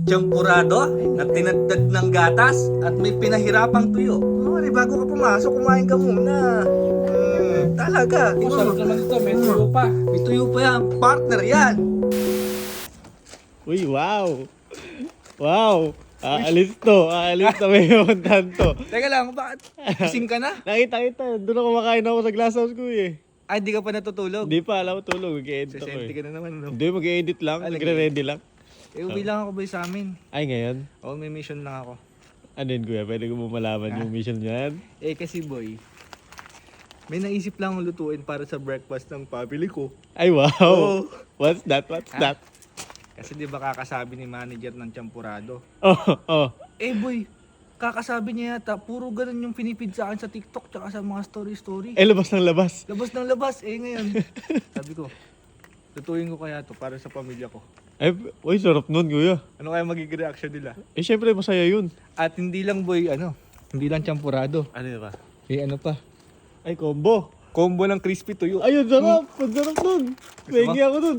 Champurado na tinadtad ng gatas at may pinahirapang tuyo. Mari, bago ka pumasok, kumain ka muna. Talaga. Masarap naman ito, may tuyo pa. May tuyo pa yan. Partner yan. Uy, wow! Wow! Aalis to, may puntahan to. Teka lang, bakit? Gising ka na? Nakita kita, doon ako kumakain ako sa glass house ko eh. Ay, di ka pa natutulog. Hindi pa, alam ko tulog, mag-edit ako Sesenti eh. ka na naman, no? Hindi, mag-edit lang, Ah, nagre-ready lang. Uwi lang ako boy sa amin. Ay, ngayon? Oo, may mission lang ako. Ano yun kuya, pwede ko mo malaman yung mission niyan? Kasi boy, may naisip lang akong lutuin para sa breakfast ng family ko. Ay, wow! Oo. What's that? What's Ah. that? Kasi di ba kakasabi ni manager ng Champurado? Oh. Boy, kakasabi niya yata, puro ganun yung pinipid sa akin sa TikTok tsaka sa mga story-story. Labas ng labas. Labas ng labas, ngayon. Sabi ko, lutuin ko kaya to para sa pamilya ko. Uy, sarap nun kuya. Ano kaya magiging reaction nila? Syempre, masaya yun. At hindi lang boy, hindi lang Champurado. Ano yun ba? Ano pa? Ay, combo. Combo ng crispy tuyo. Ayun, sarap. Ang sarap nun. Maigi ako nun.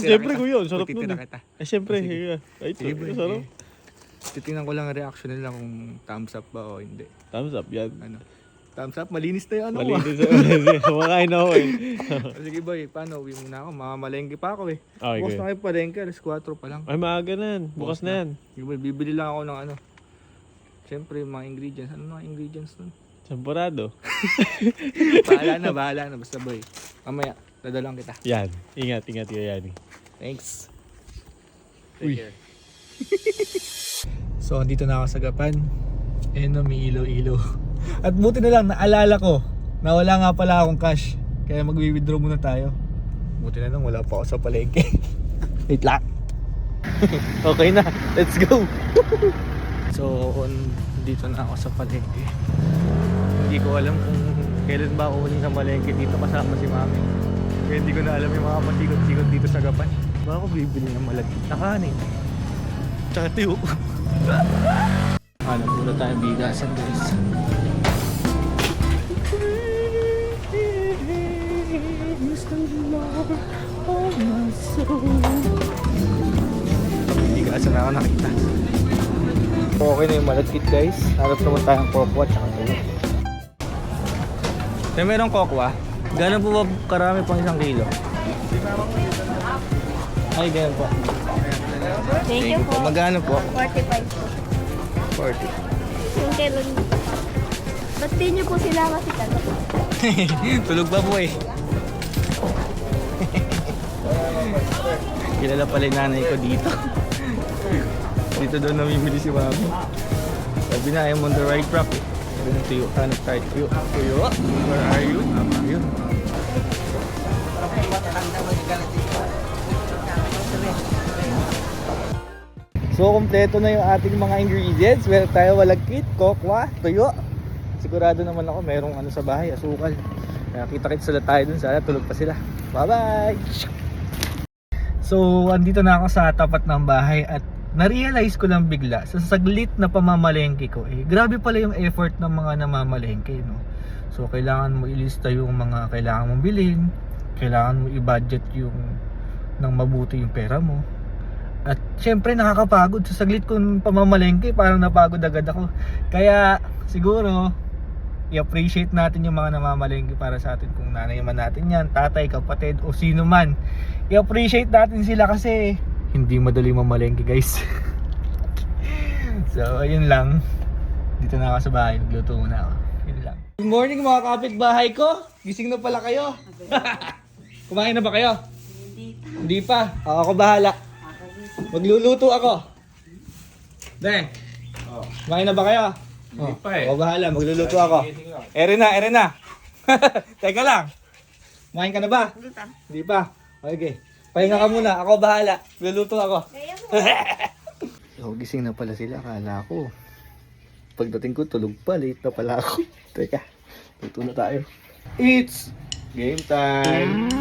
Siyempre kuya, ang sarap nun. Titira kita. Siyempre, Sige. higa. Ay, Sige, boy. sarap. Titingnan ko lang ang reaction nila kung thumbs up ba o hindi. Thumbs up yan. Thumbs up, malinis na yung Malinis. Kumakain ako eh. Sige boy, paano? Uwi muna ako. Mamamalengke pa ako eh. Okay, Bukas kuya. na kayo palengke, alas 4 pa lang. Ay, maaga na yan. Bukas na yan. Sige boy, bibili lang ako ng Siyempre, mga ingredients. Ano mga ingredients nun? Champorado. Bahala na. Basta boy. Mamaya, dadalang kita. Yan. Ingat kuya yan. Thanks. Uy. Take care. So, andito na ako sa Gapan. May ilaw-ilaw. At buti na lang, naalala ko na wala nga pala akong cash. Kaya mag-withdraw muna tayo. Buti na lang, wala pa ako sa palengke. Wait lang. Okay na, let's go. So, dito na ako sa palengke. Hindi ko alam kung kailan ba ako huling sa palengke dito kasama si mami. Kaya hindi ko na alam yung mga pasikot-sikot dito sa Gapan. Baka ako bibili ng malagkit na kanin. Tsaka tiyo. Hanap muna tayong bigasan guys. Bigasan na ako nakita. Okay na yung malagkit guys. Hanap naman tayong kokwa tsaka tiyo. Merong kokwa. Gano'n po ba karami pang 1 kilo? Ay, ganyan po. Thank you po. Magkano po? 45 po. 40. Yung kailan. Ba't di niyo po sila kasi tanong? Tulog pa po eh. Kilala pala yung nanay ko dito. Dito daw namimili si mami. Sabi na, I'm on the right track eh. Sabi na tuyo, hanap tayo tuyo. Tuyo, where are you? Ayun. So, kompleto na yung ating mga ingredients. Meron tayo walagkit, kokwa, tuyo. Sigurado naman ako merong sa bahay, asukal. Kaya kita-kits sila tayo dun. Sana tulog pa sila. Bye-bye! So, andito na ako sa tapat ng bahay at na-realize ko lang bigla sa saglit na pamamalengke ko grabe pala yung effort ng mga namamalengke, no? So, kailangan mo ilista yung mga kailangan mong bilhin. Kailangan mo i-budget yung ng mabuti yung pera mo. At syempre nakakapagod sa saglit kong pamamalengke, parang napagod agad ako. Kaya siguro i-appreciate natin yung mga namamalengke para sa atin, kung nanay man natin yan, tatay, kapatid o sino man. I-appreciate natin sila kasi hindi madali mamalengke guys. So ayun lang. Dito na ako sa bahay, nagluto muna ako. Yun lang. Good morning mga kapitbahay ko. Gising na pala kayo. Kumain na ba kayo? Hindi pa. Ako bahala. Magluluto ako. Deng. Kumain na ba kayo? Hindi pa eh. Ako bahala, magluluto ako. Ere na. Teka lang. Kumain ka na ba? Hindi pa. Okay. Pahinga ka muna, ako bahala. Magluluto ako. So, gising na pala sila. Akala ko. Pagdating ko, tulog pa. Late na pala ako. Teka, luto na tayo. It's game time!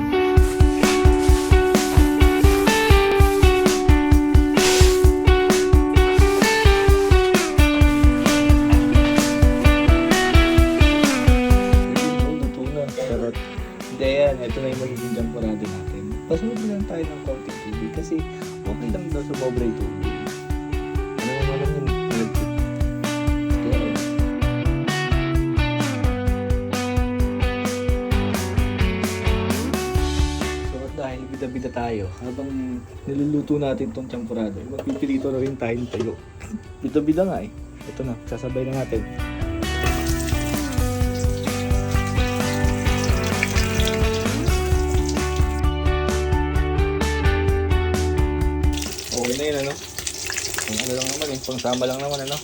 Charot. Hindi yan, ito na yung magiging champurado natin. Pasunod lang tayo ng konting tubig kasi okay lang daw sa pobre tubig. tayo, habang niluluto natin tong champurado, magpipilito na rin tayong tayo. Bida-bida nga eh. Ito na, sasabay na natin. Okay na yun, ano? Pang ano lang naman eh, pang sama lang naman, ano?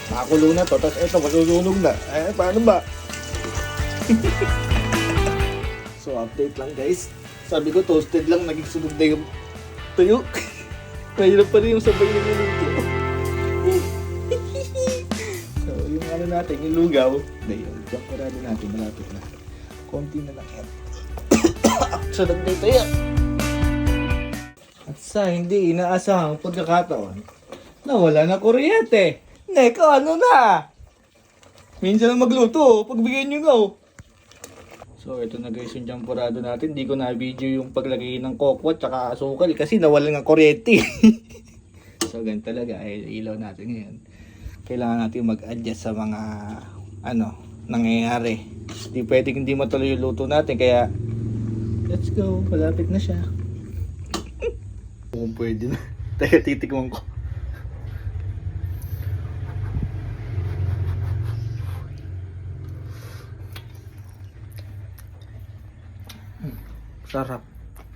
Nakakulo na to, tapos eto, masusunog na. Eh, paano ba? So, update lang guys. Sabi ko, toasted lang, naging sunog na yung tuyo. Mahirap pa rin yung sabay na niluluto. So, yung ano natin, yung lugaw, na yun, champurado natin, malapit na. Konti na lang yan. Sunod na ito yan. At sa hindi inaasahang pagkakataon, nawala na kuryente. Neko, ano na? Minsan na magluto, pagbigyan nyo go. So, ito na guys yung champurado natin. Hindi ko na-video yung paglagay ng coco at saka asukal kasi nawalan ng kuryente. So, ganun talaga. Ilaw natin ngayon. Kailangan natin mag-adjust sa mga nangyayari. Hindi pwedeng hindi matuloy yung luto natin. Kaya, let's go. Malapit na siya. Kung pwede na. Teka, titikman ko. Sarap.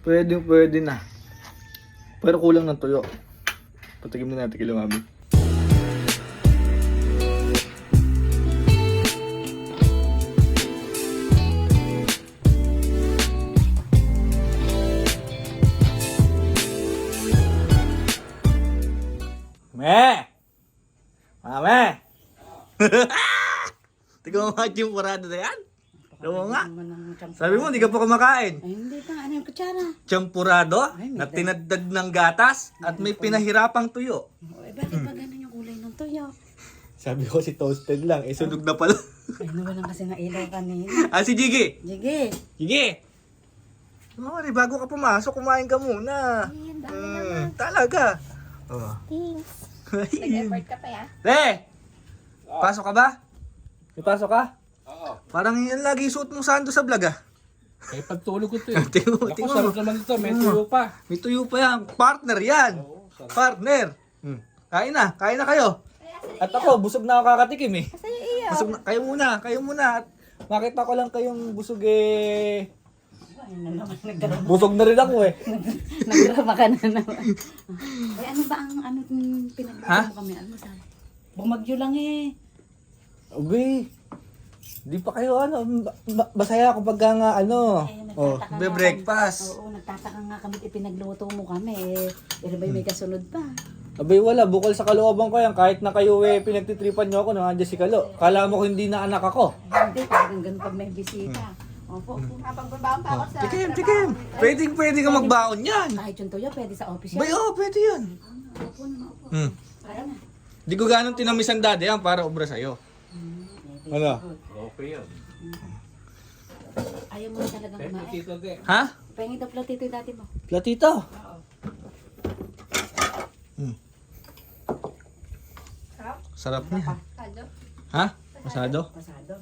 Pwede na. Pero kulang ng tuyo. Patigim na natin kay Mami. Mame! Tignan mo mga champurado na yan. Ano nga? Sabi mo, hindi ka pa kumakain. Ay, hindi pa. Ano yung kutsara? Champurado na tinadad ng gatas at may pinahirapang tuyo. Ay, bakit ba ganun yung kulay ng tuyo? Sabi ko si toasted lang, sunog na pala. Ay, nawalan kasi ng ilaw kanina. Si Jiggy! Sige. Jiggy! Mari, bago ka pumasok, kumain ka muna. Talaga. Oh. Thanks. Ayun. Nag-effort ka pa ya? Le! Pasok ka ba? May pasok ka? Oo. Parang yan lagi suot mong sando sa vlog ah. Eh, pagtulog ko ito eh. Tingnan mo, Ako, tingnan mo. sarap naman ito. May tuyo pa. May tuyo pa yan. Partner yan. Partner. Kain na kayo. At ako, busog na ako kakatikim eh. Sa'yo iyo. Busog na, kayo muna. At makita ko lang kayong busog eh. Ay, na naman. Nagdarama. Busog na rin ako eh. Nagdarama ka na naman. Ay, ano ba ang pinagdala Ha? mo kami? Almusal. Bumagyo lang eh. Abay. Di pa kayo masaya ako pagka nga Nagtataka nga breakfast. Oo, nagtataka nga kami pinagluto mo kami eh. Pero ba may kasunod pa? Abay wala, bukol sa kalooban ko yan. Kahit na kayo pinagtitripan nyo ako, nandiyan si Kalo. Kala mo ko hindi na anak ako. Ay, hindi, talagang ganun pag may bisita. Opo. Habang babaon pa ako sa Tikim. Pwede ka magbaon yan. Kahit yung tuyo, pwede sa office Bay, yan. pwede yan. Opo naman, opo. Para na. Di ko ganong tinamisan dati yan para obra sa'yo. Ano? Okay yun. Ayaw mo na talagang Eh, kumain. tito de. Ha? Pahingin daw platito yung dati mo. Platito. Sarap niya. Kado. Ha? Masado? Pasado.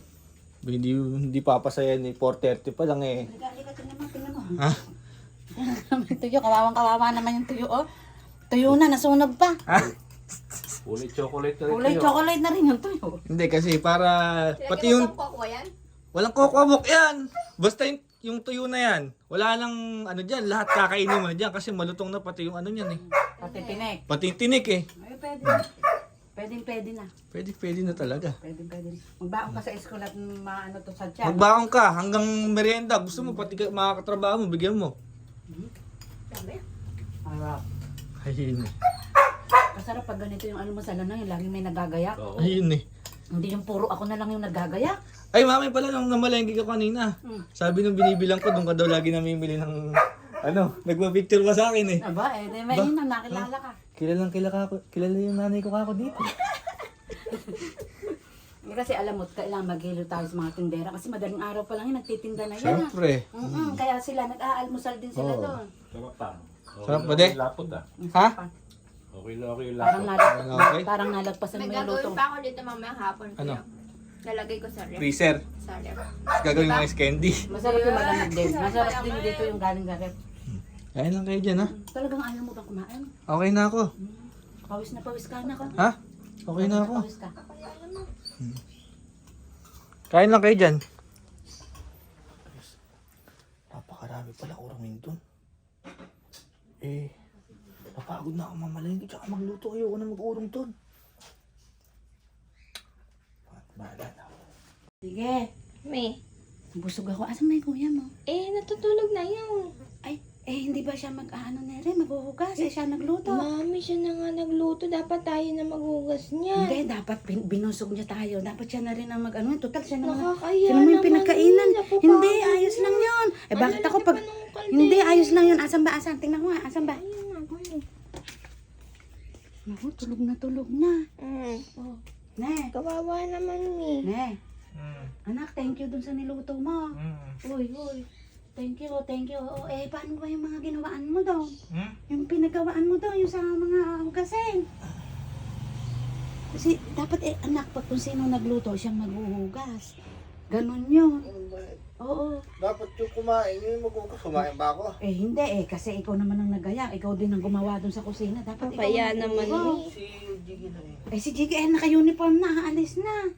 Hindi papasaya ni 4:30 pa lang eh. Halika, tingnan mo. Ha? May tuyo, kawawang-kawawa naman yung tuyo, oh. Tuyo na, nasunog pa. Ha? Kulay chocolate na rin Kulay tuyo. chocolate na rin yung tuyo. Hindi kasi para pati yung Koko yan? walang kokwabok yan. Basta yung tuyo na yan. Wala nang diyan, lahat kakainin mo na diyan kasi malutong na pati yung niyan eh. Pati pinek. Pati yung tinik eh. Ay, pwede. Pwede na. Pwede na talaga. Pwede na. Magbaon ka sa school at maano to sa tiyan. Magbaon ka hanggang merienda. Gusto mo pati makakatrabaho mo, bigyan mo. Harap. Ayun eh. Masarap pag ganito yung almusal na yung laging may nagagayak. Oo. Ayun eh. Hindi yung puro ako na lang yung nagagayak. Ay, mami pala nung namalengke ka kanina. Sabi nung binibilang ko, doon ka daw lagi namimili ng nagpa-picture pa sa akin eh. Aba, di may ina, nakilala ka. Kilala yung nanay ko kako dito. Kasi alam mo, kailangan maghilo tayo sa mga tindera. Kasi madaling araw pa lang yun, nagtitinda na yan. Siyempre. Kaya sila, nag-aalmusal din sila Oo. doon. Sarap pa. Sarap ba, de? Lapot ah. Ha? Okay na okay yung Parang, lapot. Okay. parang nalagpasan May mo yung luto. gagawin pa ako dito mamaya hapon. Ano? Kuya. Lalagay ko sa ref. Freezer. Sa ref. Tapos gagawin mo ice candy. Masarap yung malamig din. Masarap din dito yung galing garep. Kain lang kayo dyan, ha? Talagang ayaw mo bang kumain? Okay na ako. Pawis na pawis ka na ka. Ha? Okay na ako. Pawis ka. Kain lang kayo dyan. Napakarami pala kurangin dun. Napagod na ako mamalengke tsaka magluto. Ayoko na mag-urong dun. Bahala na ako. Sige. May. Busog ako. Asan may kuya mo? Natutulog na yun. Hindi ba siya mag-ano na rin? Maghuhugas? Siya nagluto. Mami, siya na nga nagluto. Dapat tayo na maghugas niya. Hindi, dapat binusog niya tayo. Dapat siya na rin ang mag-ano. Total, siya na nga. Nakakaya Sino mo yung naman pinagkainan? yun. Napapagod Hindi, ayos lang yun. Bakit ako pag... Ang lalaki pa ng kaldero. Hindi, ayos lang yun. Asan ba? Asan? Tingnan ko nga. Asan ba? Ayun na, ayun. Naku, tulog na tulog na. Oh, Ne, kawawa naman ni. ne. Anak, thank you dun sa niluto mo. Uy. Thank you, thank you. Paano ba yung mga ginawaan mo daw? Yung pinagawaan mo daw, yung sa mga hugasin. Kasi dapat anak, pag kung sino nagluto, siyang maghuhugas. Ganon yun. Oo. Dapat yung kumain, yung maghugas. Kumain ba ako? Hindi kasi ikaw naman ang nagaya. Ikaw din ang gumawa dun sa kusina. Dapat ikaw Kaya ang naman nagluto. ni. Si Jiggy na Si Jiggy, naka-uniform na. Aalis na.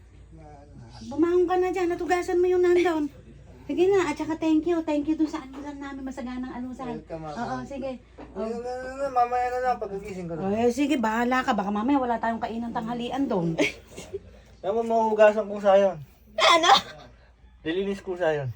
Bumangon ka na dyan. Natugasan mo yung nandun. Sige na. At saka thank you. Thank you dun sa alusan namin. Masaganang alusan. Welcome, Oo, sige. Mamaya na lang pagkagising ko. Sige, bahala ka. Baka mamaya wala tayong kainan tanghalian doon. Alam mo, mahuhugasan kong sayon. Ano? Dilinis ko sayon.